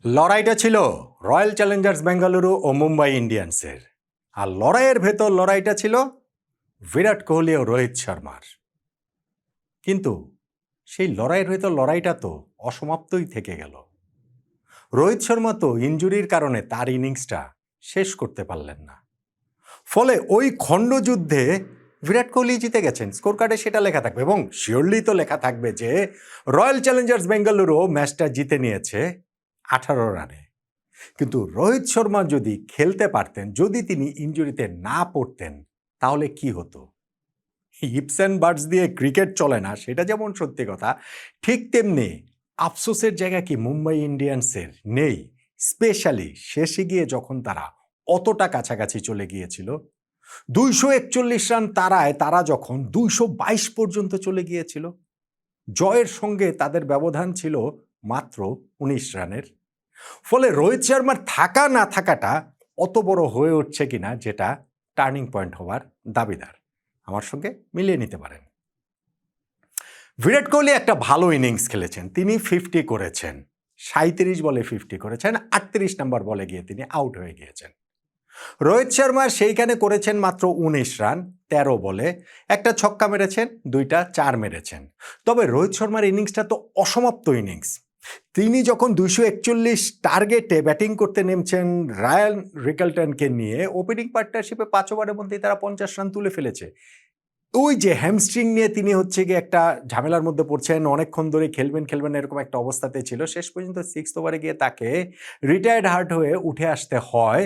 লড়াইটা ছিল royal Challengers Bengaluru ও মুম্বাই ইন্ডিয়ান্সের। আর লড়াইয়ের ভেতর লড়াইটা ছিল বিরাট কোহলি ও রোহিত শর্মার। কিন্তু সেই লড়াইয়ের ভেতর লড়াইটা তো অসমাপ্তই থেকে গেল। রোহিত শর্মা তো ইনজুরির কারণে তার ইনিংসটা শেষ করতে পারলেন না। ফলে ওই খণ্ডযুদ্ধে বিরাট কোহলি জিতে গেছেন, স্কোর কার্ডে সেটা লেখা থাকবে এবং শিওরলি তো লেখা থাকবে যে রয়্যাল চ্যালেঞ্জার্স বেঙ্গালুরু ম্যাচটা জিতে নিয়েছে 18 রানে। কিন্তু রোহিত শর্মা যদি খেলতে পারতেন, যদি তিনি ইনজুরিতে না পড়তেন, তাহলে কি হতো? হিপস অ্যান্ড বার্ডস দিয়ে ক্রিকেট চলে না, সেটা যেমন সত্যি কথা, ঠিক তেমনি আফসোসের জায়গা কি মুম্বাই ইন্ডিয়ান্সের নেই। স্পেশালি শেষে গিয়ে যখন তারা অতটা কাছাকাছি চলে গিয়েছিল, 241 রান তারায় তারা যখন 222 পর্যন্ত চলে গিয়েছিল, জয়ের সঙ্গে তাদের ব্যবধান ছিল মাত্র 19 রানের। ফলে রোহিত শর্মার থাকা না থাকাটা অত বড় হয়ে উঠছে কিনা, যেটা টার্নিং পয়েন্ট হওয়ার দাবিদার। আমার সঙ্গে মিলিয়ে নিতে পারেন। বিরাট কোহলি একটা ভালো ইনিংস খেলেছেন, তিনি 50 করেছেন, 37 বলে 50 করেছেন, 38 নম্বর বলে গিয়ে তিনি আউট হয়ে গিয়েছেন। রোহিত শর্মা সেইখানে করেছেন মাত্র 19 রান, 13 বলে, একটা ছক্কা মেরেছেন, 2টা 4 মেরেছেন। তবে রোহিত শর্মার ইনিংসটা তো অসমাপ্ত ইনিংস। তিনি যখন 241 টার্গেটে ব্যাটিং করতে নেমছেন রায়ান রিকেলটনকে নিয়ে, ওপেনিং পার্টনারশিপে 5 ওভারের মধ্যেই তারা 50 রান তুলে ফেলেছে। ওই যে হ্যামস্ট্রিং নিয়ে তিনি হচ্ছে গিয়ে একটা ঝামেলার মধ্যে পড়ছেন, অনেকক্ষণ ধরে খেলবেন এরকম একটা অবস্থাতে ছিল। শেষ পর্যন্ত 6th ওভারে গিয়ে তাকে রিটায়ার্ড হার্ট হয়ে উঠে আসতে হয়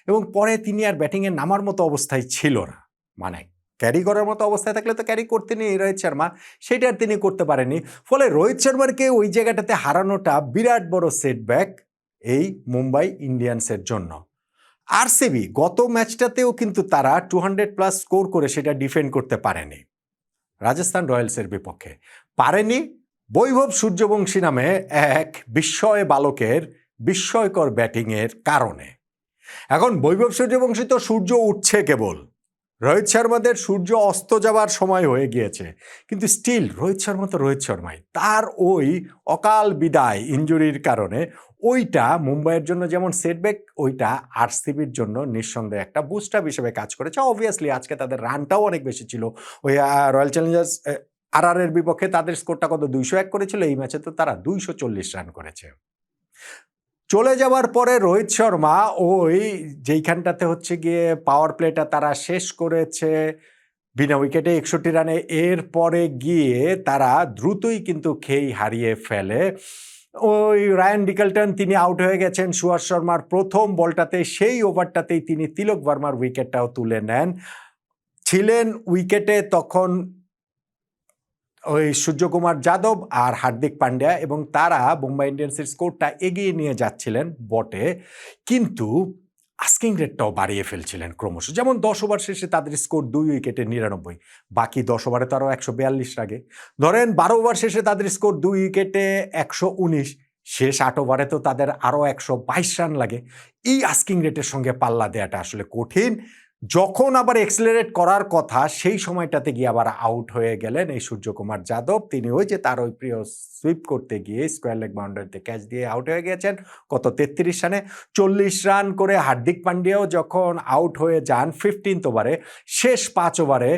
এবং পরে তিনি আর ব্যাটিংয়ে নামার মতো অবস্থায় ছিল না। মানে ক্যারি করার মতো অবস্থায় থাকলে তো ক্যারি করতেনি রোহিত শর্মা, সেটা আর তিনি করতে পারেননি। ফলে রোহিত শর্মাকে ওই জায়গাটাতে হারানোটা বিরাট বড় সেটব্যাক এই মুম্বাই ইন্ডিয়ান্সের জন্য। আরসিবি গত ম্যাচটাতেও কিন্তু তারা 200+ স্কোর করে সেটা ডিফেন্ড করতে পারেনি রাজস্থান রয়্যালসের বিপক্ষে। পারেনি বৈভব সূর্যবংশী নামে এক বিস্ময় বালকের বিস্ময়কর ব্যাটিংয়ের কারণে। এখন বৈভব সূর্যবংশী তো সূর্য উঠছে কেবল, রোহিত শর্মাদের সূর্য অস্ত যাওয়ার সময় হয়ে গিয়েছে, কিন্তু স্টিল রোহিত শর্মা তো রোহিত শর্মাই। তার ওই অকাল বিদায় ইনজুরির কারণে ওইটা মুম্বাইয়ের জন্য যেমন সেটব্যাক, ওইটা আরসিবির জন্য নিঃসন্দেহে একটা বুস্টার হিসেবে কাজ করেছে। অবভিয়াসলি আজকে তাদের রানটাও অনেক বেশি ছিল। ওই রয়্যাল চ্যালেঞ্জার্স আরআরের বিপক্ষে তাদের স্কোরটা কত 201 করেছিল, এই ম্যাচে তো তারা 240 রান করেছে। চলে যাওয়ার পরে রোহিত শর্মা ওই যেইখানটাতে হচ্ছে গিয়ে পাওয়ার প্লেটা তারা শেষ করেছে বিনা উইকেটে 61 রানে, এর পরে গিয়ে তারা দ্রুতই কিন্তু খেই হারিয়ে ফেলে। ওই রায়ান রিকেলটন তিনি আউট হয়ে গেছেন সুয়াস শর্মার প্রথম বলটাতে, সেই ওভারটাতেই তিনি তিলক ভার্মার উইকেটটাও তুলে নেন। ছিলেন উইকেটে তখন ওই সূর্যকুমার যাদব আর হার্দিক পান্ডিয়া, এবং তারা মুম্বাই ইন্ডিয়ান্সের স্কোরটা এগিয়ে নিয়ে যাচ্ছিলেন বটে, কিন্তু আস্কিং রেটটাও বাড়িয়ে ফেলছিলেন ক্রমশ। যেমন 10 ওভার শেষে তাদের স্কোর 2 উইকেটে 99, বাকি 10 ওভারে তো আরও 142 লাগে। ধরেন 12 ওভার শেষে তাদের স্কোর 2 উইকেটে 119, শেষ 8 ওভারে তো তাদের আরও 122 রান লাগে। এই আস্কিং রেটের সঙ্গে পাল্লা দেওয়াটা আসলে কঠিন। যখন আবার এক্সেলারেট করার কথা, সেই সময়টাতে গিয়ে আবার আউট হয়ে গেলেন এই সূর্যকুমার যাদব। তিনি ওই যে তার ওই প্রিয় সুইপ করতে গিয়ে স্কোয়ার লেগ বাউন্ডারিতে ক্যাচ দিয়ে আউট হয়ে গেছেন কত 33 রানে। 40 রান করে হার্দিক পান্ডিয়াও যখন আউট হয়ে যান 15th ওভারে, শেষ 5 ওভারে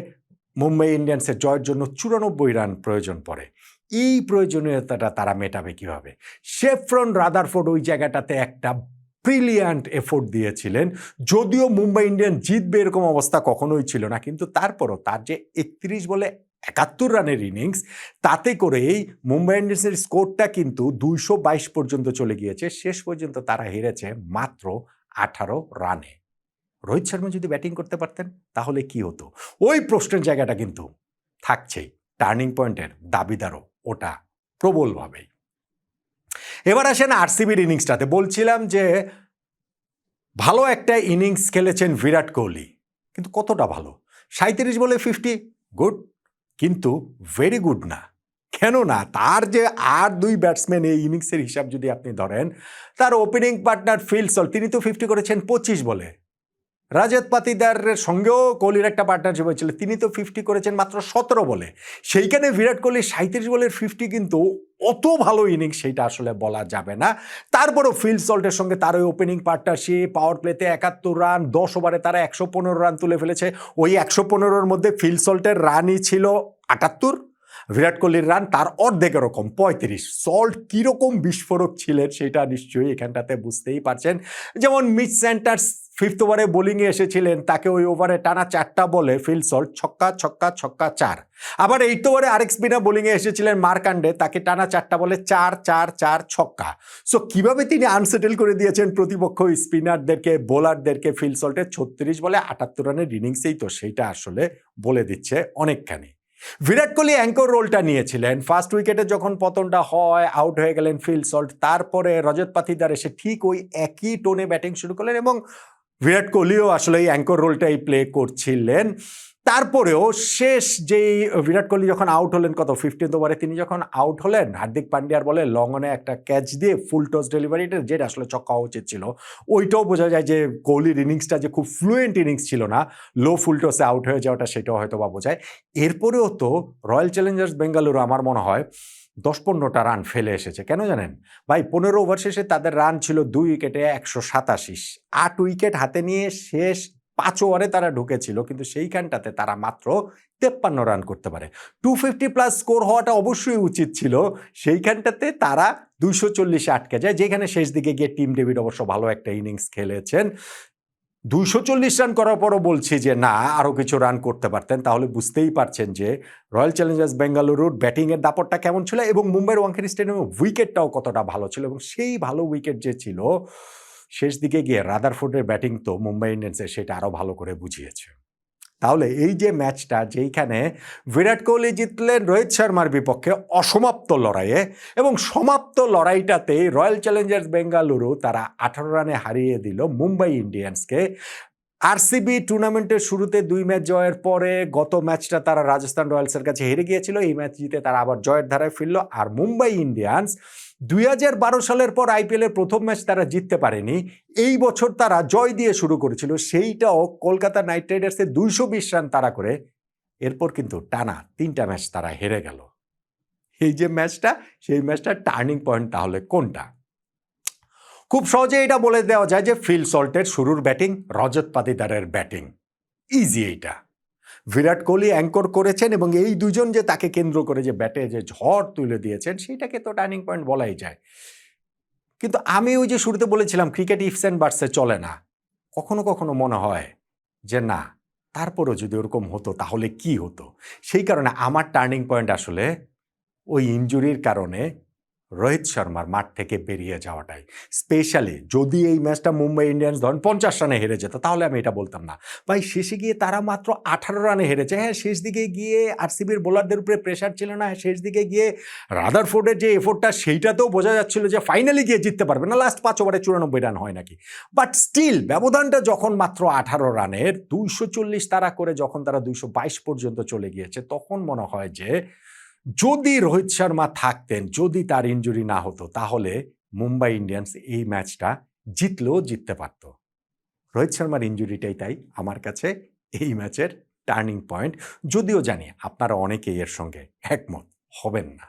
মুম্বাই ইন্ডিয়ান্সের জয়ের জন্য 94 রান প্রয়োজন পড়ে। এই প্রয়োজনীয়তাটা তারা মেটাবে কিভাবে? শেফরন রাদারফোর্ড ওই জায়গাটাতে একটা ব্রিলিয়ান্ট এফোর্ট দিয়েছিলেন। যদিও মুম্বাই ইন্ডিয়ান জিতবে এরকম অবস্থা কখনোই ছিল না, কিন্তু তারপরও তার যে 31 বলে 71 রানের ইনিংস, তাতে করেই মুম্বাই ইন্ডিয়ান্সের স্কোরটা কিন্তু 222 পর্যন্ত চলে গিয়েছে। শেষ পর্যন্ত তারা হেরেছে মাত্র 18 রানে। রোহিত শর্মা যদি ব্যাটিং করতে পারতেন তাহলে কি হতো? ওই প্রশ্নের জায়গাটা কিন্তু থাকছেই। টার্নিং পয়েন্টের দাবিদারও ওটা প্রবলভাবেই। এবার আসেন আরসিবির ইনিংসটাতে। বলছিলাম যে ভালো একটা ইনিংস খেলেছেন বিরাট কোহলি, কিন্তু কতটা ভালো? 37 বলে 50 গুড, কিন্তু ভেরি গুড না। কেননা তার যে আর 2 ব্যাটসম্যান এই ইনিংসের হিসাব যদি আপনি ধরেন, তার ওপেনিং পার্টনার ফিল সল্ট তিনি তো 50 করেছেন 25 বলে, রাজত পাতিদারের সঙ্গেও কোহলির একটা পার্টনারশিপ হয়েছিল, তিনি তো 50 করেছেন মাত্র 17 বলে। সেইখানে বিরাট কোহলির 37 বলের 50 কিন্তু অত ভালো ইনিংস সেইটা আসলে বলা যাবে না। তারপরও ফিল সল্টের সঙ্গে তার ওই ওপেনিং পার্টনারশিপ, পাওয়ার প্লেতে 71 রান, 10 ওভারে তারা 115 রান তুলে ফেলেছে। ওই 115-র মধ্যে ফিল সল্টের রানই ছিল 78, বিরাট কোহলির রান তার অর্ধেক এরকম 35। সল্ট কীরকম বিস্ফোরক ছিলেন সেটা নিশ্চয়ই এখানটাতে বুঝতেই পারছেন। যেমন মিচ সেন্টার্স 5th ওভারে বোলিংয়ে এসেছিলেন, তাকে ওই ওভারে টানা 4টা বলে ফিল সল্ট ছক্কা ছক্কা ছক্কা 4। আবার 8th ওভারে আরেক স্পিনার বোলিংয়ে এসেছিলেন মার্কান্ডে, তাকে টানা 4টা বলে 4 4 4 ছক্কা। সো কিভাবে তিনি আনসেটেল করে দিয়েছেন প্রতিপক্ষ স্পিনারদেরকে, বোলারদেরকে ফিল সল্টের 36 বলে 78 রানের ইনিংসেই তো সেইটা আসলে বলে দিচ্ছে অনেকখানি। বিরাট কোহলি অ্যাঙ্কর রোলটা নিয়েছিলেন। ফার্স্ট উইকেটে যখন পতনটা হয়, আউট হয়ে গেলেন ফিল সল্ট, তারপরে রজত পাতিদার এসে ঠিক ওই একই টোনে ব্যাটিং শুরু করলেন এবং বিরাট কোহলিও আসলে এই অ্যাঙ্কর রোলটাই প্লে করছিলেন। তারপরেও শেষ যেই বিরাট কোহলি যখন আউট হলেন, কত 15th ওভারে তিনি যখন আউট হলেন, হার্দিক পান্ডিয়ার বলে লং অনে একটা ক্যাচ দিয়ে ফুল টস ডেলিভারিটা, যেটা আসলে ছক্কা হওয়া উচিত ছিল, ওইটাও বোঝা যায় যে কোহলির ইনিংসটা যে খুব ফ্লুয়েন্ট ইনিংস ছিল না, লো ফুল টসে আউট হয়ে যাওয়াটা সেটাও হয়তো বা বোঝায়। এরপরেও তো রয়্যাল চ্যালেঞ্জার্স বেঙ্গালুরু আমার মনে হয় 10-15টা রান ফেলে এসেছে। কেন জানেন ভাই? 15 ওভার শেষে তাদের রান ছিল 2 উইকেটে 187, 8 উইকেট হাতে নিয়ে শেষ 5 ওভারে তারা ঢুকেছিল, কিন্তু সেইখানটাতে তারা মাত্র 53 রান করতে পারে। 250 প্লাস স্কোর হওয়াটা অবশ্যই উচিত ছিল, সেইখানটাতে তারা 240-এ আটকে যায়, যেখানে শেষ দিকে গিয়ে টিম ডেভিড অবশ্য ভালো একটা ইনিংস খেলেছেন। 240 রান করার পরও বলছি যে না, আরও কিছু রান করতে পারতেন। তাহলে বুঝতেই পারছেন যে রয়্যাল চ্যালেঞ্জার্স বেঙ্গালুরুর ব্যাটিংয়ের দাপটটা কেমন ছিল এবং মুম্বাইয়ের ওয়াংখেড়ে স্টেডিয়ামে উইকেটটাও কতটা ভালো ছিল। এবং সেই ভালো উইকেট যে ছিল, শেষ দিকে গিয়ে রাদারফোর্ডের ব্যাটিং তো মুম্বাই ইন্ডিয়ান্সের সেটা আরও ভালো করে বুঝিয়েছে। তাহলে এই যে ম্যাচটা, যেইখানে বিরাট কোহলি জিতলেন রোহিত শর্মার বিপক্ষে অসমাপ্ত লড়াইয়ে, এবং সমাপ্ত লড়াইটাতেই রয়্যাল চ্যালেঞ্জার্স বেঙ্গালুরু তারা 18 রানে হারিয়ে দিল মুম্বাই ইন্ডিয়ান্সকে। আরসিবি টুর্নামেন্টের শুরুতে 2 ম্যাচ জয়ের পরে গত ম্যাচটা তারা রাজস্থান রয়্যালসের কাছে হেরে গিয়েছিল, এই ম্যাচ জিতে তারা আবার জয়ের ধারায় ফিরল। আর মুম্বাই ইন্ডিয়ান্স 2012 সালের পর আইপিএলের প্রথম ম্যাচ তারা জিততে পারেনি, এই বছর তারা জয় দিয়ে শুরু করেছিল, সেইটাও কলকাতা নাইট রাইডার্সে 220 রান তারা করে। এরপর কিন্তু টানা 3টা ম্যাচ তারা হেরে গেল। এই যে ম্যাচটা, সেই ম্যাচটার টার্নিং পয়েন্ট তাহলে কোনটা? খুব সহজে এটা বলে দেওয়া যায় যে ফিল সল্টের শুরুর ব্যাটিং, রজত পাতিদারের ব্যাটিং, ইজি এইটা। বিরাট কোহলি অ্যাঙ্কর করেছেন এবং এই দুজন যে তাকে কেন্দ্র করে যে ব্যাটে যে ঝড় তুলে দিয়েছেন, সেটাকে তো টার্নিং পয়েন্ট বলাই যায়। কিন্তু আমি ওই যে শুরুতে বলেছিলাম ক্রিকেট ইফস অ্যান্ড বাটসে চলে না, কখনো কখনো মনে হয় যে না, তারপরও যদি ওরকম হতো তাহলে কি হতো। সেই কারণে আমার টার্নিং পয়েন্ট আসলে ওই ইনজুরির কারণে রোহিত শর্মার মাঠ থেকে বেরিয়ে যাওয়াটাই। স্পেশালি যদি এই ম্যাচটা মুম্বাই ইন্ডিয়ান্স ধরেন 50 রানে হেরে যেত, তাহলে আমি এটা বলতাম না। ভাই শেষে গিয়ে তারা মাত্র 18 রানে হেরেছে। হ্যাঁ, শেষ দিকে গিয়ে আরসিবির বোলারদের উপরে প্রেশার ছিল না, শেষ দিকে গিয়ে রাদারফোর্ডের যে এফোর্টটা, সেইটাতেও বোঝা যাচ্ছিল যে ফাইনালি গিয়ে জিততে পারবে না, লাস্ট 5 ওভারে 94 রান হয় নাকি। বাট স্টিল ব্যবধানটা যখন মাত্র 18 রানের, 240 তারা করে যখন তারা 222 পর্যন্ত চলে গিয়েছে, তখন মনে হয় যে যদি রোহিত শর্মা থাকতেন, যদি তার ইনজুরি না হতো, তাহলে মুম্বাই ইন্ডিয়ান্স এই ম্যাচটা জিতলেও জিততে পারত। রোহিত শর্মার ইনজুরিটাই তাই আমার কাছে এই ম্যাচের টার্নিং পয়েন্ট, যদিও জানি আপনারা অনেকেই এর সঙ্গে একমত হবেন না।